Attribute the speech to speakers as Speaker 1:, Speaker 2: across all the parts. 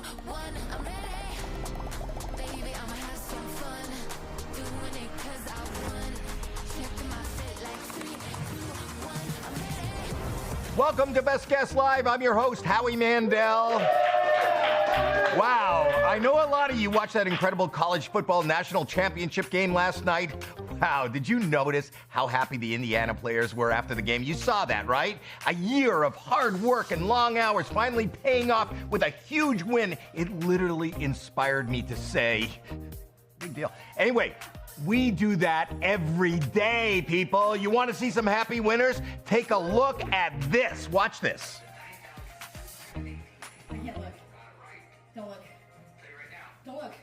Speaker 1: one, I'm ready. Baby, I'ma have some fun. Doing it 'cause I won. Checking my fit like 3, 2, 1, I'm ready.
Speaker 2: Welcome to Best Guess Live. I'm your host, Howie Mandel. Wow, I know a lot of you watched that incredible college football national championship game last night. Wow, did you notice how happy the Indiana players were after the game? You saw that, right? A year of hard work and long hours finally paying off with a huge win. It literally inspired me to say, big deal. Anyway, we do that every day, people. You want to see some happy winners? Take a look at this. Watch this.
Speaker 3: I can't look. Don't look. Don't look.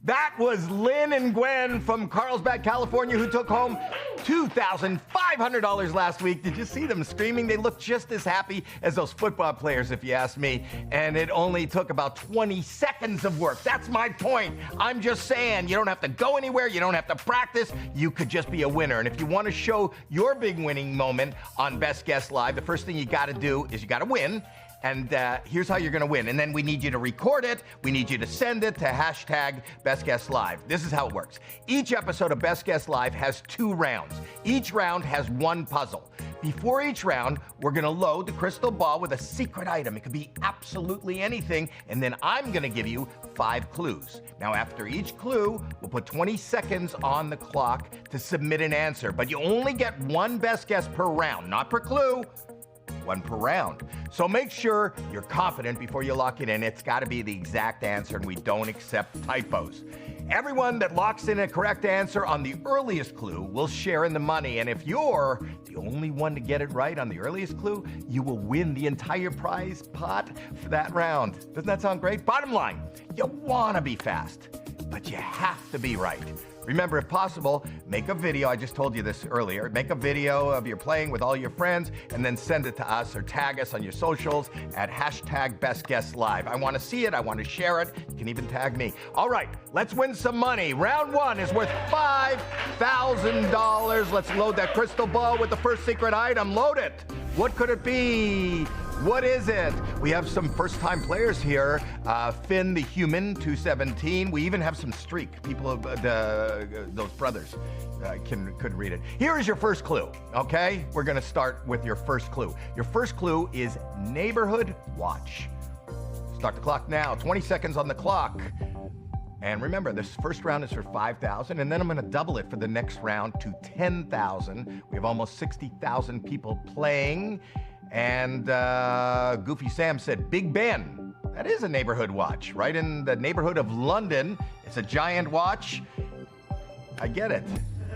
Speaker 2: That was Lynn and Gwen from Carlsbad, California, who took home $2,500 last week. Did you see them screaming? They looked just as happy as those football players, if you ask me. And it only took about 20 seconds of work. That's my point. I'm just saying, you don't have to go anywhere. You don't have to practice. You could just be a winner. And if you want to show your big winning moment on Best Guess Live, the first thing you got to do is you got to win. And here's how you're going to win. And then we need you to record it. We need you to send it to hashtag Best Guess Live. This is how it works. Each episode of Best Guess Live has 2 rounds. Each round has 1 puzzle. Before each round, we're going to load the crystal ball with a secret item. It could be absolutely anything. And then I'm going to give you 5 clues. Now, after each clue, we'll put 20 seconds on the clock to submit an answer. But you only get 1 best guess per round, not per clue. 1 per round. So make sure you're confident before you lock it in. It's got to be the exact answer, and we don't accept typos. Everyone that locks in a correct answer on the earliest clue will share in the money. And if you're the only one to get it right on the earliest clue, you will win the entire prize pot for that round. Doesn't that sound great? Bottom line, you want to be fast, but you have to be right. Remember, if possible, make a video. I just told you this earlier. Make a video of you playing with all your friends and then send it to us or tag us on your socials at hashtag Best Guess Live. I want to see it. I want to share it. You can even tag me. All right, let's win some money. Round 1 is worth $5,000. Let's load that crystal ball with the first secret item. Load it. What could it be? What is it? We have some first-time players here. Finn the Human, 217. We even have some streak. People of those brothers could read it. Here is your first clue, okay? We're gonna start with your first clue. Your first clue is Neighborhood Watch. Start the clock now, 20 seconds on the clock. And remember, this first round is for $5,000, and then I'm gonna double it for the next round to $10,000. We have almost 60,000 people playing. And Goofy Sam said, Big Ben. That is a neighborhood watch, right in the neighborhood of London. It's a giant watch. I get it.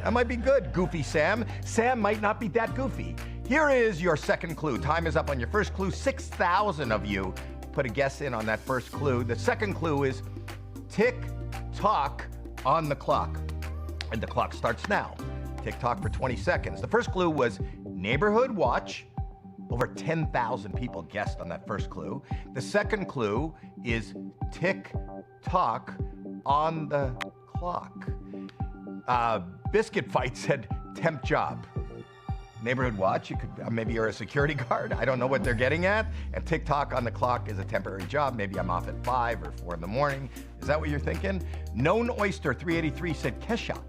Speaker 2: That might be good, Goofy Sam. Sam might not be that goofy. Here is your second clue. Time is up on your first clue. 6,000 of you put a guess in on that first clue. The second clue is tick-tock on the clock. And the clock starts now. Tick-tock for 20 seconds. The first clue was neighborhood watch. Over 10,000 people guessed on that first clue. The second clue is tick-tock on the clock. Biscuit Fight said temp job. Neighborhood watch, you could maybe you're a security guard. I don't know what they're getting at. And tick-tock on the clock is a temporary job. Maybe I'm off at 5 or 4 in the morning. Is that what you're thinking? Known Oyster 383 said Kesha.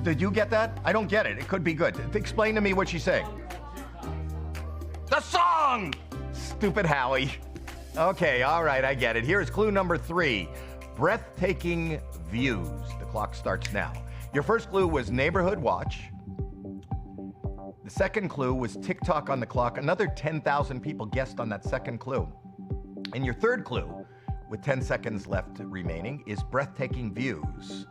Speaker 2: Did you get that? I don't get it. It could be good. Explain to me what she's saying. The song! Stupid Howie. Okay, all right, I get it. Here's clue number 3. Breathtaking views. The clock starts now. Your first clue was neighborhood watch. The second clue was tick-tock on the clock. Another 10,000 people guessed on that second clue. And your third clue, with 10 seconds left remaining, is breathtaking views.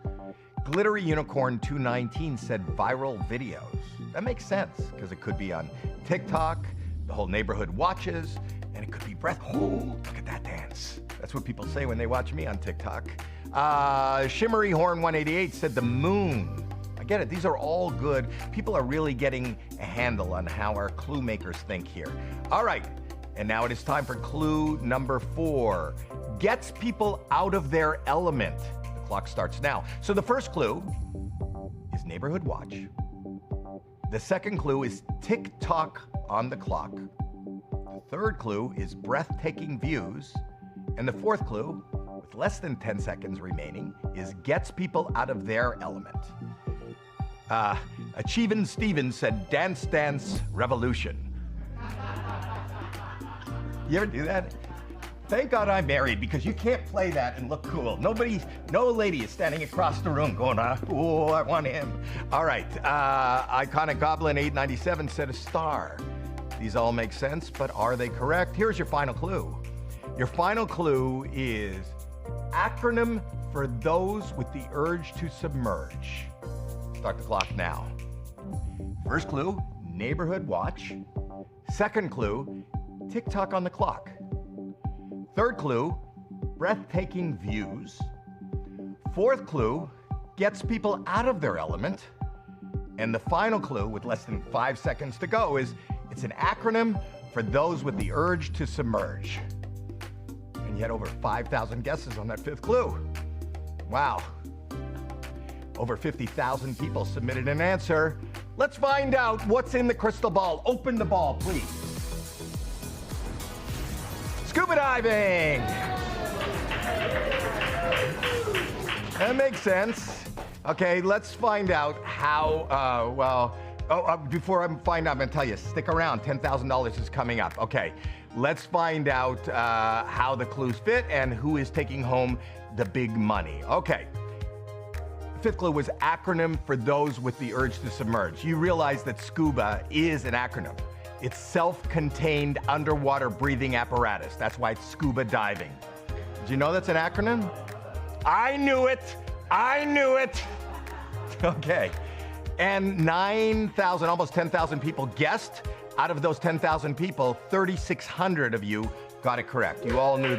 Speaker 2: Glittery Unicorn 219 said viral videos. That makes sense, because it could be on TikTok, the whole neighborhood watches, and it could be oh, look at that dance. That's what people say when they watch me on TikTok. Shimmery Horn 188 said the moon. I get it, these are all good. People are really getting a handle on how our clue makers think here. All right, and now it is time for clue number 4. Gets people out of their element. The clock starts now. So the first clue is Neighborhood Watch. The second clue is tick-tock on the clock. The third clue is breathtaking views. And the fourth clue, with less than 10 seconds remaining, is gets people out of their element. Achievin' Stevens said, Dance Dance Revolution. You ever do that? Thank God I'm married, because you can't play that and look cool. No lady is standing across the room going, oh, I want him. All right, Iconic Goblin 897 said a star. These all make sense, but are they correct? Here's your final clue. Your final clue is acronym for those with the urge to submerge. Start the clock now. First clue, Neighborhood Watch. Second clue, tick-tock on the clock. Third clue, breathtaking views. Fourth clue, gets people out of their element. And the final clue, with less than 5 seconds to go, is it's an acronym for those with the urge to submerge. And you had over 5,000 guesses on that fifth clue. Wow. Over 50,000 people submitted an answer. Let's find out what's in the crystal ball. Open the ball, please. Scuba diving! That makes sense. Okay, let's find out how, before I find out, I'm gonna tell you, stick around, $10,000 is coming up. Okay, let's find out how the clues fit and who is taking home the big money. Okay, fifth clue was acronym for those with the urge to submerge. You realize that SCUBA is an acronym. It's self-contained underwater breathing apparatus. That's why it's scuba diving. Did you know that's an acronym? I knew it. Okay. And 9,000, almost 10,000 people guessed. Out of those 10,000 people, 3,600 of you got it correct. You all knew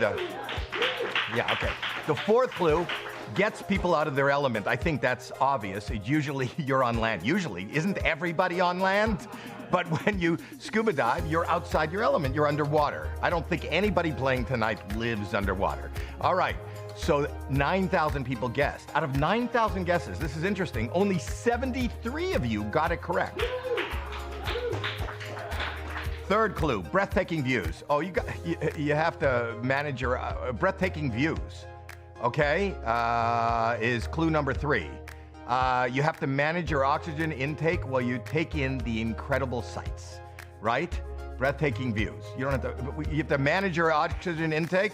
Speaker 2: yeah, okay. The fourth clue gets people out of their element. I think that's obvious. Usually you're on land. Usually, isn't everybody on land? But when you scuba dive, you're outside your element, you're underwater. I don't think anybody playing tonight lives underwater. All right, so 9,000 people guessed. Out of 9,000 guesses, this is interesting, only 73 of you got it correct. Third clue, breathtaking views. Oh, you have to manage your breathtaking views, okay, is clue number 3. You have to manage your oxygen intake while you take in the incredible sights, right? Breathtaking views. You have to manage your oxygen intake.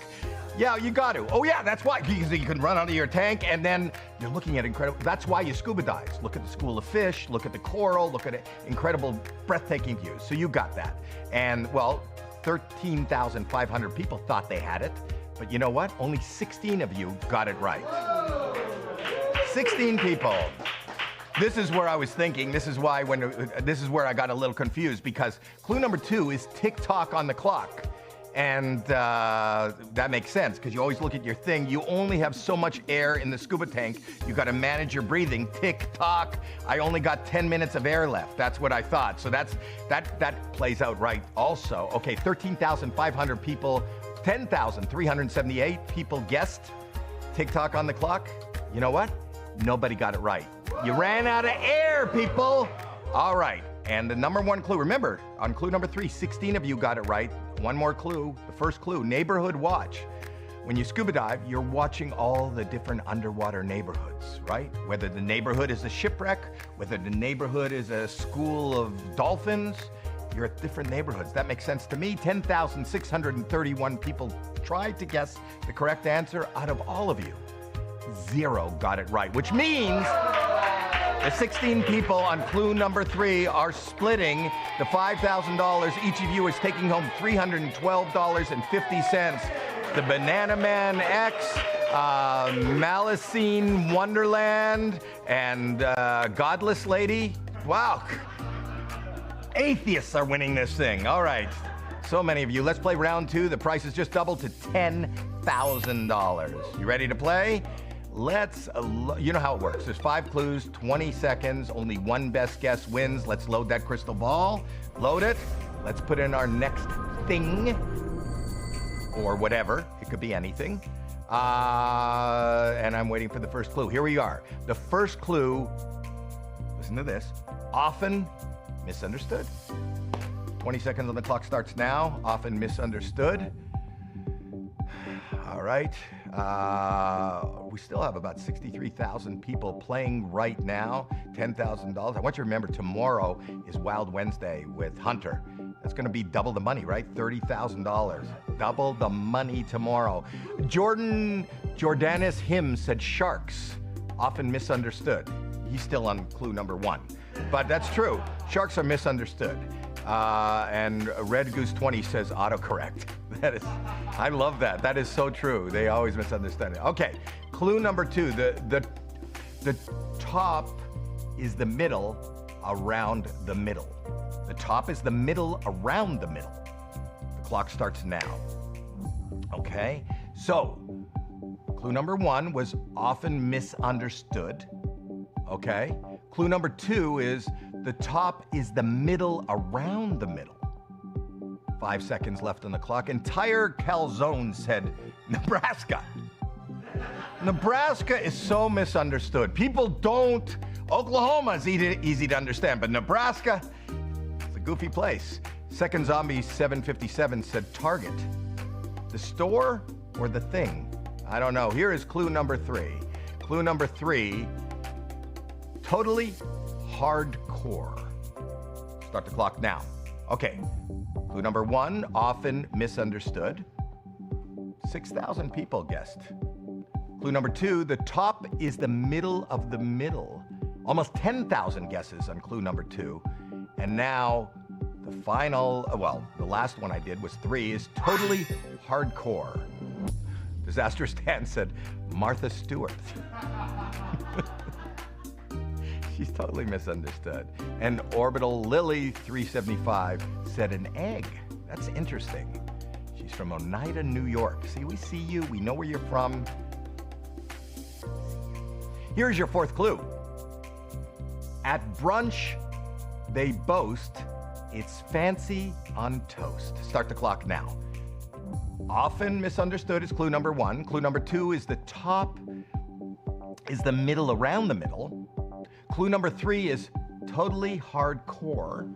Speaker 2: Yeah, you got to. Oh yeah, that's why, because you can run out of your tank and then you're looking at incredible, that's why you scuba dive. Look at the school of fish, look at the coral, look at incredible, breathtaking views. So you got that. And well, 13,500 people thought they had it, but you know what? Only 16 of you got it right. 16 people. This is where I was thinking. This is where I got a little confused, because clue number 2 is tick-tock on the clock. And that makes sense, because you always look at your thing. You only have so much air in the scuba tank. You got to manage your breathing. Tick-tock. I only got 10 minutes of air left. That's what I thought. So that plays out right also. Okay, 13,500 people, 10,378 people guessed tick-tock on the clock. You know what? Nobody got it right. You ran out of air, people. All right, and the number 1 clue, remember, on clue number 3, 16 of you got it right. One more clue, the first clue, Neighborhood Watch. When you scuba dive, you're watching all the different underwater neighborhoods, right? Whether the neighborhood is a shipwreck, whether the neighborhood is a school of dolphins, you're at different neighborhoods. That makes sense to me. 10,631 people tried to guess the correct answer. Out of all of you, 0 got it right, which means the 16 people on clue number 3 are splitting the $5,000. Each of you is taking home $312.50. The Banana Man X, Malicene Wonderland, and Godless Lady. Wow. Atheists are winning this thing. All right. So many of you. Let's play round 2. The price has just doubled to $10,000. You ready to play? You know how it works. There's 5 clues, 20 seconds, only one best guess wins. Let's load that crystal ball. Load it. Let's put in our next thing, or whatever. It could be anything. And I'm waiting for the first clue. Here we are. The first clue Listen to this. Often misunderstood. 20 seconds on the clock starts now. Often misunderstood. All right. We still have about 63,000 people playing right now. $10,000. I want you to remember tomorrow is Wild Wednesday with Hunter. That's going to be double the money, right? $30,000. Double the money tomorrow. Jordanis Him said sharks. Often misunderstood. He's still on clue number 1. But that's true. Sharks are misunderstood. And Red Goose 20 says autocorrect. I love that. That is so true. They always misunderstand it. Okay, clue number 2. The top is the middle around the middle. The top is the middle around the middle. The clock starts now. Okay, so clue number 1 was often misunderstood. Okay, clue number 2 is the top is the middle around the middle. 5 seconds left on the clock. Entire calzone said Nebraska. Nebraska is so misunderstood. People don't. Oklahoma is easy to understand, but Nebraska, it's a goofy place. Second Zombie 757 said Target. The store or the thing? I don't know. Here is clue number 3. Clue number 3, totally hardcore. Start the clock now. Okay. Clue number 1, often misunderstood. 6,000 people guessed. Clue number 2, the top is the middle of the middle. Almost 10,000 guesses on clue number 2. And now the final, the last one I did was 3, is totally hardcore. Disaster Stan said Martha Stewart. She's totally misunderstood. And Orbital Lily 375 said an egg. That's interesting. She's from Oneida, New York. See, we see you. We know where you're from. Here's your 4th clue. At brunch, they boast it's fancy on toast. Start the clock now. Often misunderstood is clue number 1. Clue number 2 is the top is the middle around the middle. Clue number 3 is totally hardcore.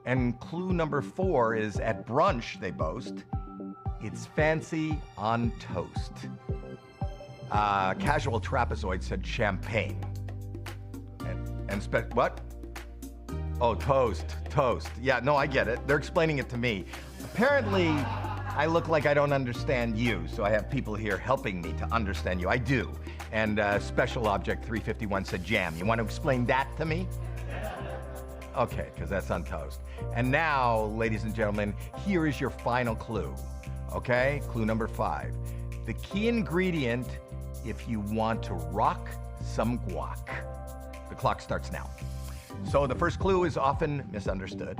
Speaker 2: And clue number 4 is at brunch, they boast it's fancy on toast. Casual Trapezoid said champagne. What? Oh, toast. Yeah, no, I get it. They're explaining it to me. Apparently, I look like I don't understand you, so I have people here helping me to understand you. I do. And Special Object 351 said jam. You want to explain that to me? Okay, because that's on toast. And now, ladies and gentlemen, here is your final clue. Okay, clue number 5. The key ingredient if you want to rock some guac. The clock starts now. So the first clue is often misunderstood.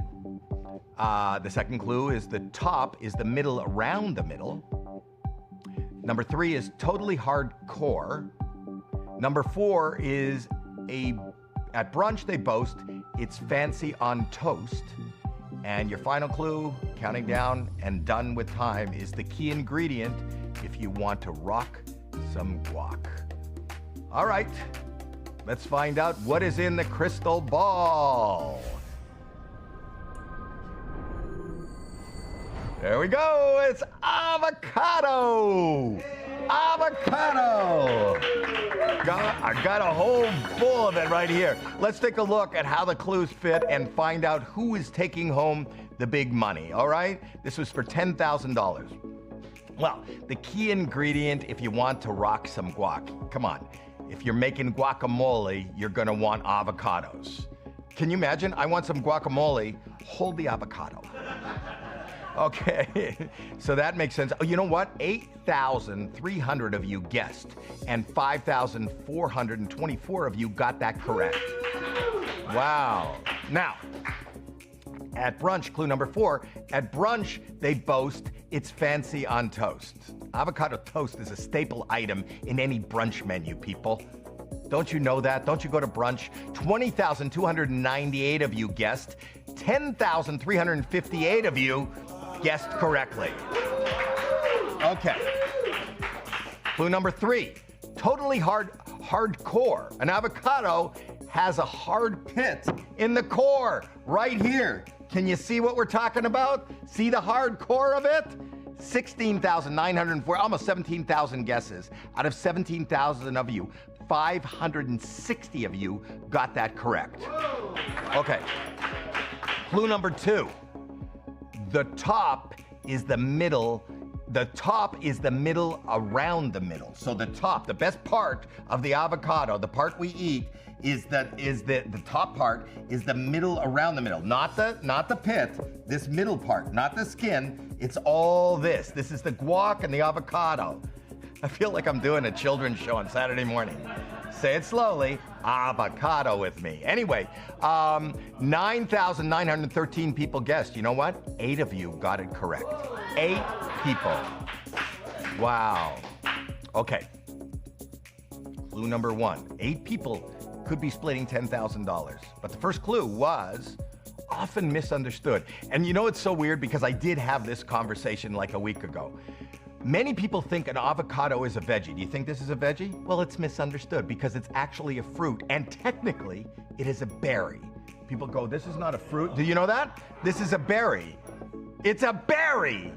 Speaker 2: The second clue is the top is the middle around the middle. Number 3 is totally hardcore. Number 4 is at brunch they boast it's fancy on toast. And your final clue, counting down and done with time, is the key ingredient if you want to rock some guac. All right, let's find out what is in the crystal ball. There we go, it's avocado! Avocado! I got a whole full of it right here. Let's take a look at how the clues fit and find out who is taking home the big money, all right? This was for $10,000. Well, the key ingredient if you want to rock some guac, come on. If you're making guacamole, you're gonna want avocados. Can you imagine? I want some guacamole, hold the avocado. Okay, so that makes sense. Oh, you know what? 8,300 of you guessed, and 5,424 of you got that correct. Wow. Now, at brunch, clue number 4, at brunch, they boast it's fancy on toast. Avocado toast is a staple item in any brunch menu, people. Don't you know that? Don't you go to brunch? 20,298 of you guessed. 10,358 of you guessed correctly. Okay. Clue number 3, totally hardcore. An avocado has a hard pit in the core right here. Can you see what we're talking about? See the hard core of it? 16,904, almost 17,000 guesses. Out of 17,000 of you, 560 of you got that correct. Okay. Clue number 2. The top is the middle. The top is the middle around the middle. So the top, the best part of the avocado, the part we eat, is the top part is the middle around the middle, not the pit, this middle part, not the skin. It's all this. This is the guac and the avocado. I feel like I'm doing a children's show on Saturday morning. Say it slowly, avocado with me. Anyway, 9,913 people guessed. You know what? 8 of you got it correct. 8 people. Wow. Okay. Clue number 1. 8 people could be splitting $10,000. But the first clue was often misunderstood. And you know, it's so weird because I did have this conversation like a week ago. Many people think an avocado is a veggie. Do you think this is a veggie? Well, it's misunderstood because it's actually a fruit, and technically it is a berry. People go, this is not a fruit. Do you know that? This is a berry. It's a berry.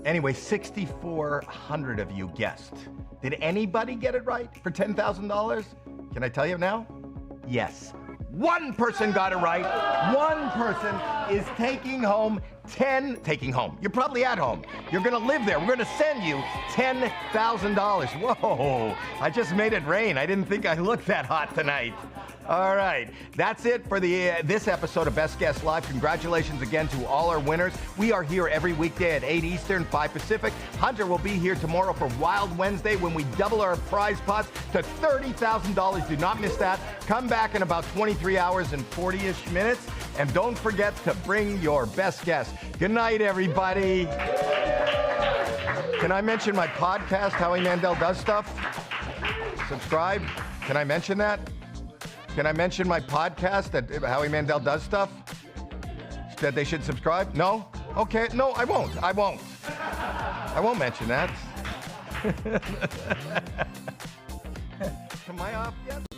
Speaker 2: Anyway, 6,400 of you guessed. Did anybody get it right for $10,000? Can I tell you now? Yes. 1 person got it right. 1 person is taking home. You're probably at home. You're gonna live there. We're gonna send you $10,000. Whoa, I just made it rain. I didn't think I looked that hot tonight. All right, that's it for this episode of Best Guess Live. Congratulations again to all our winners. We are here every weekday at 8 Eastern, 5 Pacific. Hunter will be here tomorrow for Wild Wednesday when we double our prize pots to $30,000. Do not miss that. Come back in about 23 hours and 40-ish minutes. And don't forget to bring your best guess. Good night, everybody. Can I mention my podcast, Howie Mandel Does Stuff? Subscribe. Can I mention that? Can I mention my podcast that Howie Mandel Does Stuff? That they should subscribe? No? Okay, no, I won't. I won't mention that. Am I off yet?